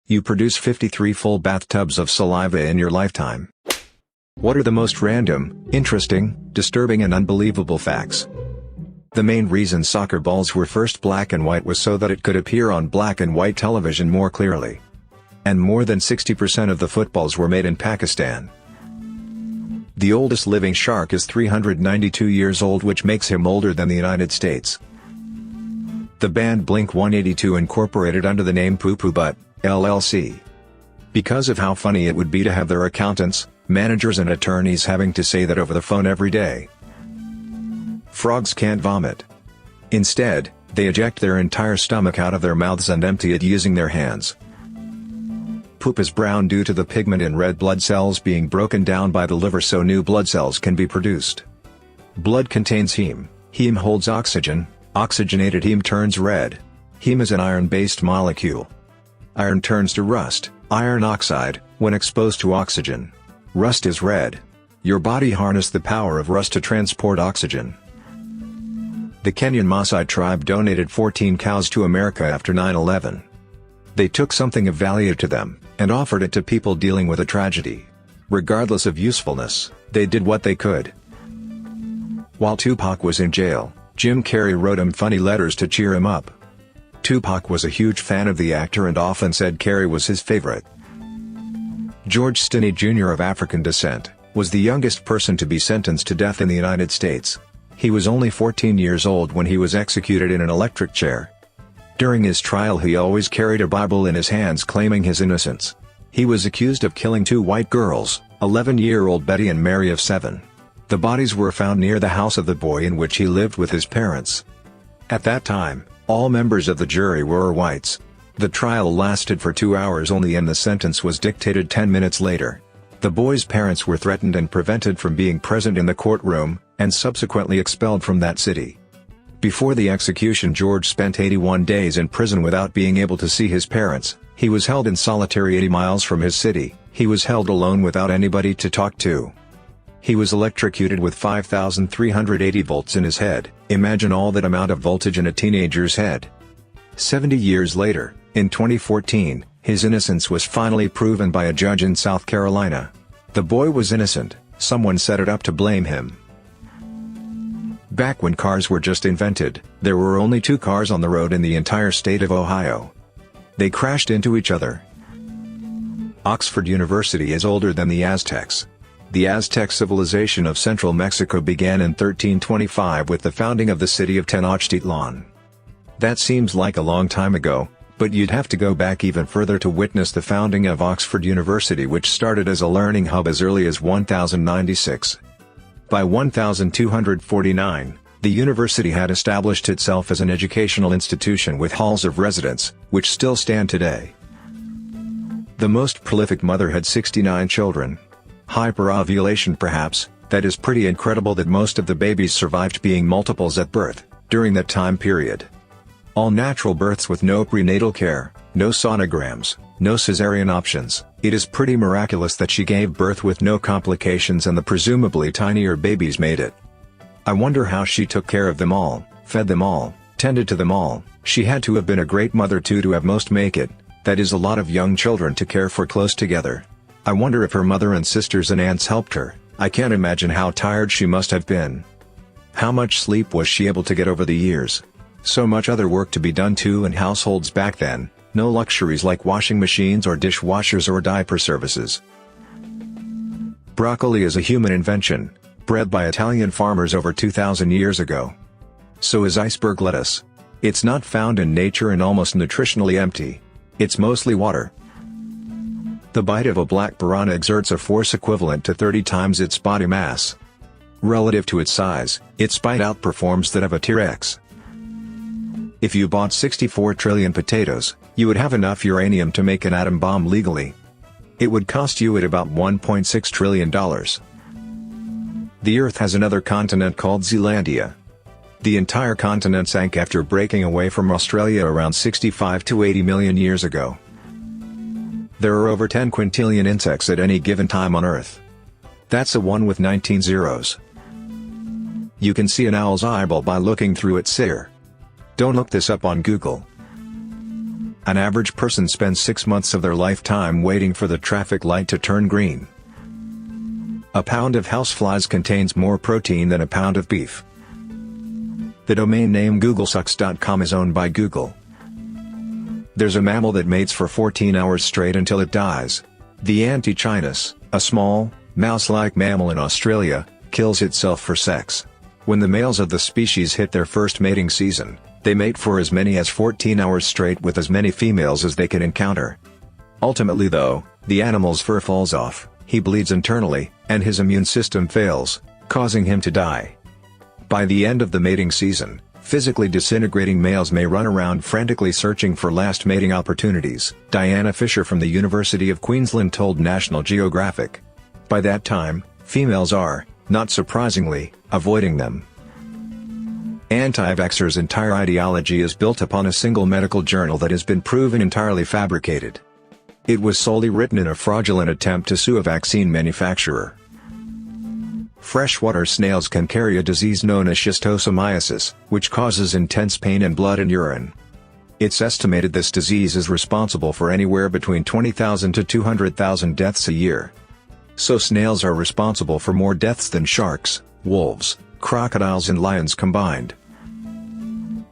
You produce 53 full bathtubs of saliva in your lifetime. What are the most random, interesting, disturbing and unbelievable facts? The main reason soccer balls were first black and white was so that it could appear on black and white television more clearly. And more than 60% of the footballs were made in Pakistan. The oldest living shark is 392 years old, which makes him older than the United States. The band Blink-182 incorporated under the name Poo Poo Butt, LLC. Because of how funny it would be to have their accountants, managers and attorneys having to say that over the phone every day. Frogs can't vomit. Instead, they eject their entire stomach out of their mouths and empty it using their hands. Poop is brown due to the pigment in red blood cells being broken down by the liver so new blood cells can be produced. Blood contains heme. Heme holds oxygen. Oxygenated heme turns red. Heme is an iron-based molecule. Iron turns to rust, iron oxide, when exposed to oxygen. Rust is red. Your body harnessed the power of rust to transport oxygen. The Kenyan Maasai tribe donated 14 cows to America after 9/11. They took something of value to them, and offered it to people dealing with a tragedy. Regardless of usefulness, they did what they could. While Tupac was in jail, Jim Carrey wrote him funny letters to cheer him up. Tupac was a huge fan of the actor and often said Carrey was his favorite. George Stinney Jr. of African descent, was the youngest person to be sentenced to death in the United States. He was only 14 years old when he was executed in an electric chair. During his trial he always carried a Bible in his hands claiming his innocence. He was accused of killing two white girls, 11-year-old Betty and Mary of 7. The bodies were found near the house of the boy in which he lived with his parents. At that time, all members of the jury were whites. The trial lasted for 2 hours only and the sentence was dictated 10 minutes later. The boy's parents were threatened and prevented from being present in the courtroom, and subsequently expelled from that city. Before the execution, George spent 81 days in prison without being able to see his parents. He was held in solitary 80 miles from his city. He was held alone without anybody to talk to. He was electrocuted with 5,380 volts in his head. Imagine all that amount of voltage in a teenager's head. 70 years later, in 2014, his innocence was finally proven by a judge in South Carolina. The boy was innocent, someone set it up to blame him. Back when cars were just invented, there were only 2 cars on the road in the entire state of Ohio. They crashed into each other. Oxford University is older than the Aztecs. The Aztec civilization of central Mexico began in 1325 with the founding of the city of Tenochtitlan. That seems like a long time ago, but you'd have to go back even further to witness the founding of Oxford University, which started as a learning hub as early as 1096. By 1249, the university had established itself as an educational institution with halls of residence, which still stand today. The most prolific mother had 69 children. Hyperovulation perhaps, that is pretty incredible that most of the babies survived being multiples at birth, during that time period. All natural births with no prenatal care, no sonograms, no cesarean options. It is pretty miraculous that she gave birth with no complications and the presumably tinier babies made it. I wonder how she took care of them all, fed them all, tended to them all. She had to have been a great mother too to have most make it, that is a lot of young children to care for close together. I wonder if her mother and sisters and aunts helped her. I can't imagine how tired she must have been. How much sleep was she able to get over the years? So much other work to be done too in households back then, no luxuries like washing machines or dishwashers or diaper services. Broccoli is a human invention, bred by Italian farmers over 2,000 years ago. So is iceberg lettuce. It's not found in nature and almost nutritionally empty. It's mostly water. The bite of a black piranha exerts a force equivalent to 30 times its body mass. Relative to its size, its bite outperforms that of a T-Rex. If you bought 64 trillion potatoes, you would have enough uranium to make an atom bomb legally. It would cost you at about $1.6 trillion. The Earth has another continent called Zealandia. The entire continent sank after breaking away from Australia around 65 to 80 million years ago. There are over 10 quintillion insects at any given time on Earth. That's a 1 with 19 zeros. You can see an owl's eyeball by looking through its ear. Don't look this up on Google. An average person spends 6 months of their lifetime waiting for the traffic light to turn green. A pound of houseflies contains more protein than a pound of beef. The domain name googlesucks.com is owned by Google. There's a mammal that mates for 14 hours straight until it dies. The Antechinus, a small, mouse-like mammal in Australia, kills itself for sex. When the males of the species hit their first mating season, they mate for as many as 14 hours straight with as many females as they can encounter. Ultimately though, the animal's fur falls off, he bleeds internally, and his immune system fails, causing him to die. By the end of the mating season, physically disintegrating males may run around frantically searching for last mating opportunities, Diana Fisher from the University of Queensland told National Geographic. By that time, females are, not surprisingly, avoiding them. Anti-vaxxers' entire ideology is built upon a single medical journal that has been proven entirely fabricated. It was solely written in a fraudulent attempt to sue a vaccine manufacturer. Freshwater snails can carry a disease known as schistosomiasis, which causes intense pain in blood and urine. It's estimated this disease is responsible for anywhere between 20,000 to 200,000 deaths a year. So snails are responsible for more deaths than sharks, wolves, crocodiles and lions combined.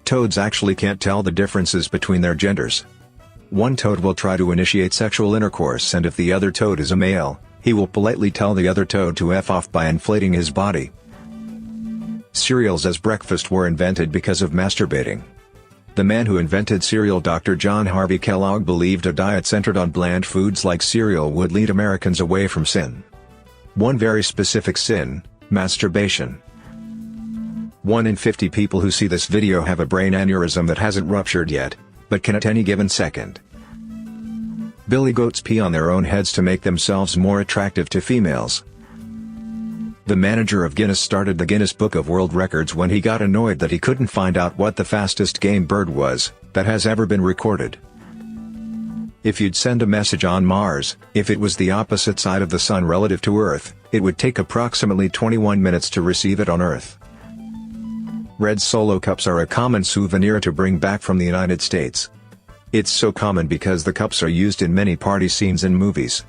Toads actually can't tell the differences between their genders. One toad will try to initiate sexual intercourse, and if the other toad is a male, he will politely tell the other toad to F off by inflating his body. Cereals as breakfast were invented because of masturbating. The man who invented cereal, Dr. John Harvey Kellogg, believed a diet centered on bland foods like cereal would lead Americans away from sin. One very specific sin: masturbation. 1 in 50 people who see this video have a brain aneurysm that hasn't ruptured yet, but can at any given second. Billy goats pee on their own heads to make themselves more attractive to females. The manager of Guinness started the Guinness Book of World Records when he got annoyed that he couldn't find out what the fastest game bird was that has ever been recorded. If you'd send a message on Mars, if it was the opposite side of the sun relative to Earth, it would take approximately 21 minutes to receive it on Earth. Red Solo cups are a common souvenir to bring back from the United States. It's so common because the cups are used in many party scenes in movies.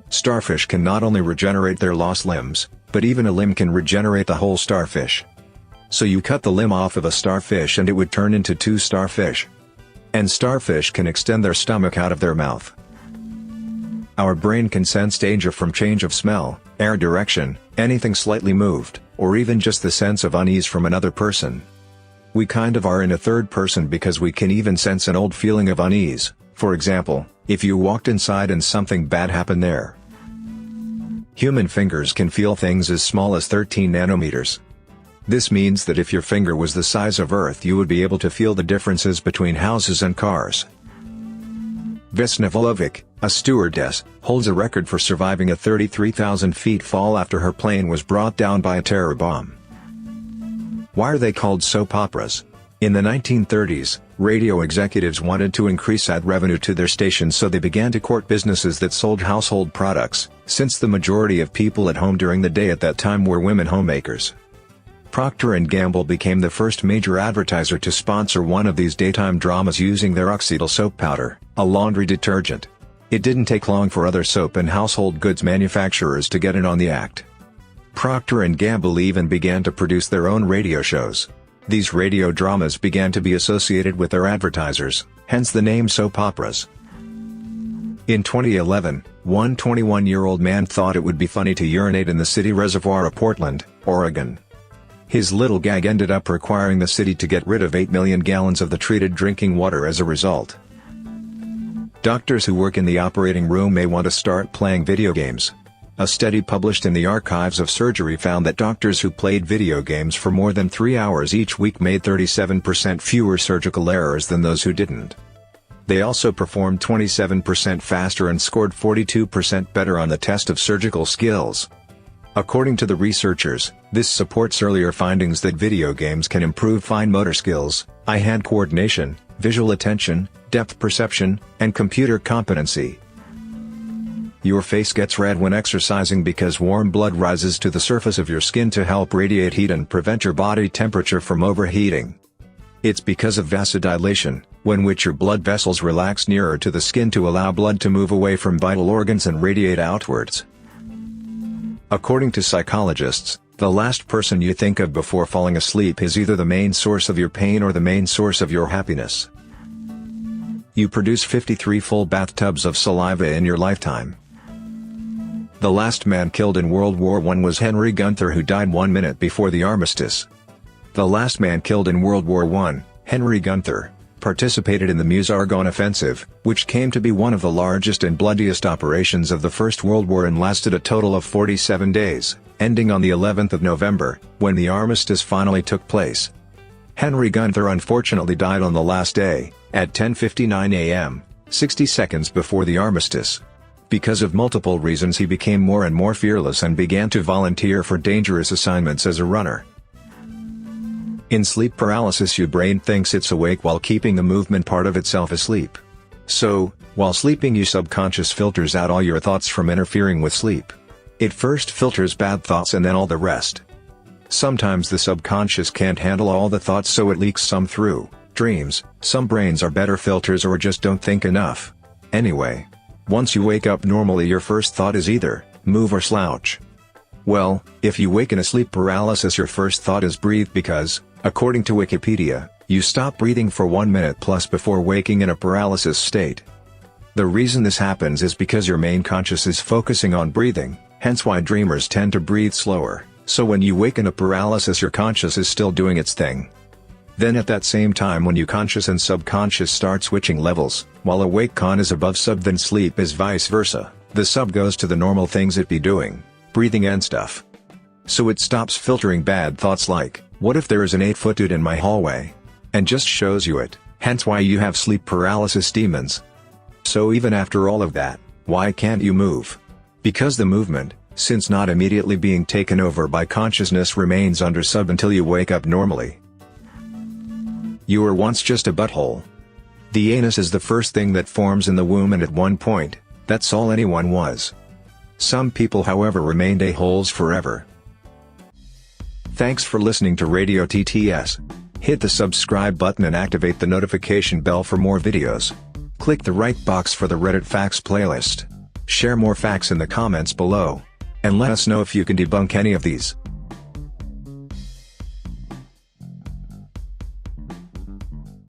Starfish can not only regenerate their lost limbs, but even a limb can regenerate the whole starfish. So you cut the limb off of a starfish and it would turn into 2 starfish. And starfish can extend their stomach out of their mouth. Our brain can sense danger from change of smell, air direction, anything slightly moved, or even just the sense of unease from another person. We kind of are in a third person because we can even sense an old feeling of unease. For example, if you walked inside and something bad happened there. Human fingers can feel things as small as 13 nanometers. This means that if your finger was the size of Earth, you would be able to feel the differences between houses and cars. Vesna Vulovic, a stewardess, holds a record for surviving a 33,000 feet fall after her plane was brought down by a terror bomb. Why are they called soap operas? In the 1930s, radio executives wanted to increase ad revenue to their stations, so they began to court businesses that sold household products, since the majority of people at home during the day at that time were women homemakers. Procter & Gamble became the first major advertiser to sponsor one of these daytime dramas using their Oxydol soap powder, a laundry detergent. It didn't take long for other soap and household goods manufacturers to get in on the act. Procter & Gamble even began to produce their own radio shows. These radio dramas began to be associated with their advertisers, hence the name soap operas. In 2011, one 21-year-old man thought it would be funny to urinate in the city reservoir of Portland, Oregon. His little gag ended up requiring the city to get rid of 8 million gallons of the treated drinking water as a result. Doctors who work in the operating room may want to start playing video games. A study published in the Archives of Surgery found that doctors who played video games for more than 3 hours each week made 37% fewer surgical errors than those who didn't. They also performed 27% faster and scored 42% better on the test of surgical skills. According to the researchers, this supports earlier findings that video games can improve fine motor skills, eye-hand coordination, visual attention, depth perception, and computer competency. Your face gets red when exercising because warm blood rises to the surface of your skin to help radiate heat and prevent your body temperature from overheating. It's because of vasodilation, when which your blood vessels relax nearer to the skin to allow blood to move away from vital organs and radiate outwards. According to psychologists, the last person you think of before falling asleep is either the main source of your pain or the main source of your happiness. You produce 53 full bathtubs of saliva in your lifetime. The last man killed in World War I was Henry Gunther, who died 1 minute before the armistice. The last man killed in World War I, Henry Gunther, participated in the Meuse-Argonne offensive, which came to be one of the largest and bloodiest operations of the First World War and lasted a total of 47 days, ending on the 11th of November, when the armistice finally took place. Henry Gunther unfortunately died on the last day, at 10:59 a.m., 60 seconds before the armistice. Because of multiple reasons he became more and more fearless and began to volunteer for dangerous assignments as a runner. In sleep paralysis, your brain thinks it's awake while keeping the movement part of itself asleep. So, while sleeping, your subconscious filters out all your thoughts from interfering with sleep. It first filters bad thoughts and then all the rest. Sometimes the subconscious can't handle all the thoughts, so it leaks some through dreams. Some brains are better filters or just don't think enough. Anyway, once you wake up normally, your first thought is either move or slouch. Well, if you wake in a sleep paralysis, your first thought is breathe because, according to Wikipedia, you stop breathing for 1 minute plus before waking in a paralysis state. The reason this happens is because your main conscious is focusing on breathing, hence why dreamers tend to breathe slower, so when you wake in a paralysis your conscious is still doing its thing. Then at that same time, when you conscious and subconscious start switching levels, while awake con is above sub, then sleep is vice versa, the sub goes to the normal things it be doing, breathing and stuff. So it stops filtering bad thoughts like, what if there is an 8-foot dude in my hallway? And just shows you it, hence why you have sleep paralysis demons. So even after all of that, why can't you move? Because the movement, since not immediately being taken over by consciousness, remains under sub until you wake up normally. You were once just a butthole. The anus is the first thing that forms in the womb, and at one point, that's all anyone was. Some people, however, remained a-holes forever. Thanks for listening to Radio TTS. Hit the subscribe button and activate the notification bell for more videos. Click the right box for the Reddit Facts playlist. Share more facts in the comments below. And let us know if you can debunk any of these.